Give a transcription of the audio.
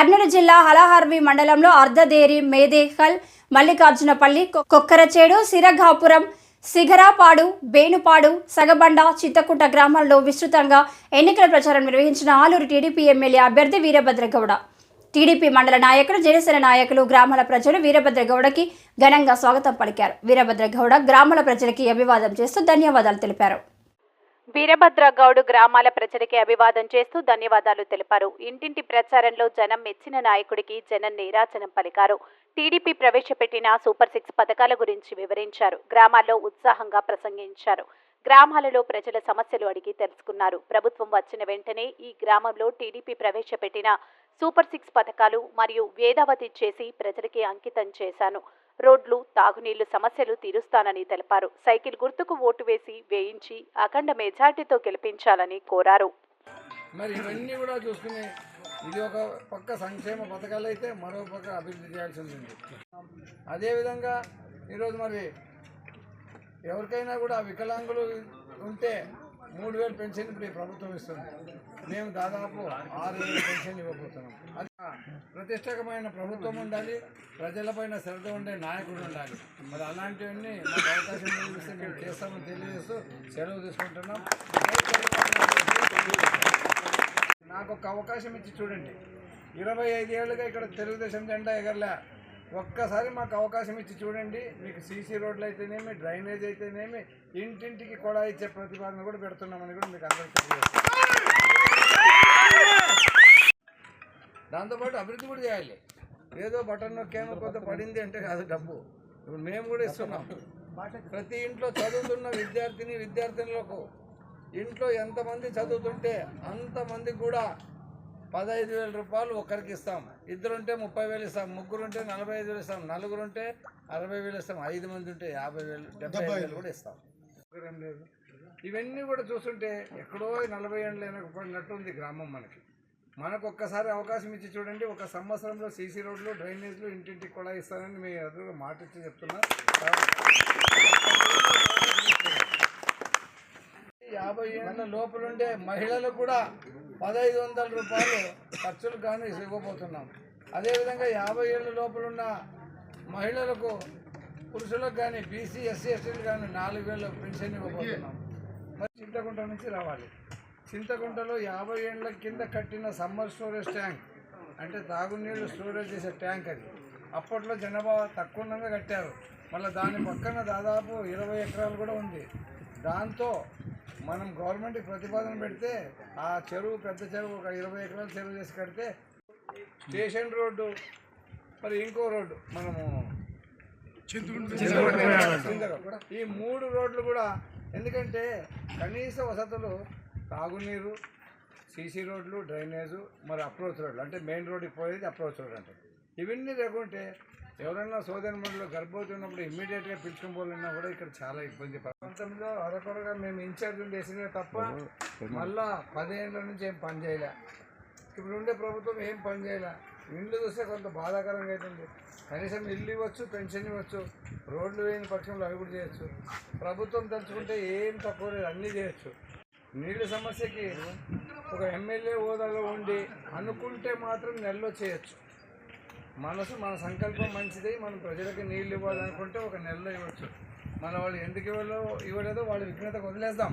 కర్నూలు జిల్లా హలహర్వి మండలంలో అర్ధదేరి మేదేకల్ మల్లికార్జునపల్లి కొక్కరచేడు సిరగాపురం సిగరాపాడు బేనుపాడు సగబండ చిత్తకుంట గ్రామాల్లో విస్తృతంగా ఎన్నికల ప్రచారం నిర్వహించిన ఆలూరు టీడీపీ ఎమ్మెల్యే అభ్యర్థి వీరభద్రగౌడ టీడీపీ మండల నాయకులు జనసేన నాయకులు గ్రామాల ప్రజలు వీరభద్రగౌడకి ఘనంగా స్వాగతం పలికారు. వీరభద్రగౌడ గ్రామాల ప్రజలకి అభివాదం చేస్తూ ధన్యవాదాలు తెలిపారు. వీరభద్రగౌడ్ గ్రామాల ప్రజలకి అభివాదం చేస్తూ ధన్యవాదాలు తెలిపారు. ఇంటింటి ప్రచారంలో జనం మెచ్చిన నాయకుడికి జనం నీరాజనం పలికారు. టీడీపీ ప్రవేశపెట్టిన సూపర్ 6 పథకాల గురించి వివరించారు. గ్రామాల్లో ఉత్సాహంగా ప్రసంగించారు. గ్రామాలలో ప్రజల సమస్యలు అడిగి తెలుసుకున్నారు. ప్రభుత్వం వచ్చిన వెంటనే ఈ గ్రామంలో టీడీపీ ప్రవేశపెట్టిన సూపర్ 6 పథకాలు మరియు వేదావతి చేసి ప్రజలకి అంకితం చేశాను. రోడ్లు, తాగునీళ్లు సమస్యలు తీరుస్తానని తెలిపారు. సైకిల్ గుర్తుకు ఓటు వేయించి అఖండ మెజార్టీతో గెలిపించాలని కోరారు. మరి ఇవన్నీ కూడా చూసుకుని ఇది ఒక పక్క సంక్షేమ పథకాలు అయితే మరో పక్క అభివృద్ధి చేయాల్సి ఉంది. అదేవిధంగా ఈరోజు మరి ఎవరికైనా కూడా వికలాంగులు ఉంటే 3,000 పెన్షన్ ఇప్పుడు ఈ ప్రభుత్వం ఇస్తుంది. మేము దాదాపు 6,000 పెన్షన్ ఇవ్వబోతున్నాం. అది ప్రతిష్టకమైన ప్రభుత్వం ఉండాలి, ప్రజలపైన శ్రద్ధ ఉండే నాయకుడు ఉండాలి. మరి అలాంటివన్నీ మాకు అవకాశం కలిగిస్తే మేము చేస్తామని తెలియజేస్తూ సెలవు తీసుకుంటున్నాం. నాకు ఒక అవకాశం ఇచ్చి చూడండి. 25 ఏళ్ళుగా ఇక్కడ తెలుగుదేశం జెండా ఎగరలే. ఒక్కసారి మాకు అవకాశం ఇచ్చి చూడండి. మీకు సీసీ రోడ్లు అయితేనేమి, డ్రైనేజ్ అయితేనేమి, ఇంటింటికి కూడా ఇచ్చే ప్రతిపాదన కూడా పెడుతున్నామని కూడా మీకు అందరికీ తెలియజేస్తాం. దాంతోపాటు అభివృద్ధి కూడా చేయాలి. ఏదో బటన్ నొక్కామో కొంత పడింది అంటే కాదు డబ్బు. ఇప్పుడు మేము కూడా ఇస్తున్నాం. ప్రతి ఇంట్లో చదువుతున్న విద్యార్థినులకు ఇంట్లో ఎంతమంది చదువుతుంటే అంతమందికి కూడా 15,000 రూపాయలు ఒక్కరికి ఇస్తాం. 2 ఉంటే 30,000 ఇస్తాం, 3 ఉంటే 45,000 ఇస్తాం, 4 ఉంటే 60,000 ఇస్తాం, 5 మంది ఉంటే 50,000, 75,000 కూడా ఇస్తాం. లేదు ఇవన్నీ కూడా చూస్తుంటే ఎక్కడో 40 ఏళ్ళు పడినట్టు ఉంది గ్రామం. మనకు ఒక్కసారి అవకాశం ఇచ్చి చూడండి. ఒక సంవత్సరంలో సీసీ రోడ్లు, డ్రైనేజ్లు ఇంటింటికి కూడా ఇస్తానని మీ ఎదురుగా మాట ఇచ్చి చెప్తున్నా. 50 ఏళ్ళ లోపలుండే మహిళలకు కూడా 1,500 రూపాయలు ఖర్చులు కానీ ఇవ్వబోతున్నాం. అదేవిధంగా 50 ఏళ్ళ లోపలున్న మహిళలకు, పురుషులకు కానీ, బీసీ, ఎస్సీ, ఎస్టీలు కానీ 4,000 పెన్షన్ ఇవ్వబోతున్నాం. మరి చింతకుంట నుంచి రావాలి. చింతకుంటలో 50 ఏళ్ళ కింద కట్టిన సమ్మర్ స్టోరేజ్ ట్యాంక్, అంటే తాగునీళ్ళు స్టోరేజ్ చేసే ట్యాంక్ అది. అప్పట్లో జనాభా తక్కువ ఉండగా కట్టారు. మళ్ళీ దాని పక్కన దాదాపు 20 ఎకరాలు కూడా ఉంది. దాంతో మనం గవర్నమెంట్కి ప్రతిపాదన పెడితే ఆ చెరువు, పెద్ద చెరువు, ఒక 20 ఎకరాల చెరువు చేసి కడితే స్టేషన్ రోడ్డు, మరి ఇంకో రోడ్డు మనము ఈ 3 రోడ్లు కూడా, ఎందుకంటే కనీస వసతులు తాగునీరు, సీసీ రోడ్లు, డ్రైనేజు, మరి అప్రోచ్ రోడ్లు, అంటే మెయిన్ రోడ్డుకి పోయేది అప్రోచ్ రోడ్ అంటే ఇవన్నీ లేకుంటే ఎవరైనా సోదరిమణులు గర్భవతి ఉన్నప్పుడు ఇమ్మీడియట్గా పిలుచుకుని పోవాలన్నా కూడా ఇక్కడ చాలా ఇబ్బంది. ప్రాంతంలో అరకొరగా మేము ఇన్ఛార్జ్ చేసినవి తప్ప మళ్ళా 10 ఏళ్ళ నుంచి ఏం పని చేయలే. ఇప్పుడు ఉండే ప్రభుత్వం ఏం పని చేయలే. ఇల్లు చూస్తే కొంత బాధాకరంగా అవుతుంది. కనీసం ఇల్లు ఇవ్వచ్చు, పెన్షన్ ఇవ్వచ్చు, రోడ్లు వేయని పక్షంలో అవి కూడా చేయొచ్చు. ప్రభుత్వం తలుచుకుంటే ఏం తక్కువ లేదు, అన్నీ చేయొచ్చు. నీళ్ళ సమస్యకి ఒక ఎమ్మెల్యే హోదాలో ఉండి అనుకుంటే మాత్రం నెలలో చేయొచ్చు. మన సంకల్పం మంచిది. మనం ప్రజలకు నీళ్ళు ఇవ్వాలనుకుంటే ఒక నెలలో ఇవ్వచ్చు. మన వాళ్ళు ఎందుకు ఇవ్వలేదో వాళ్ళ విఘ్నతకు వదిలేద్దాం.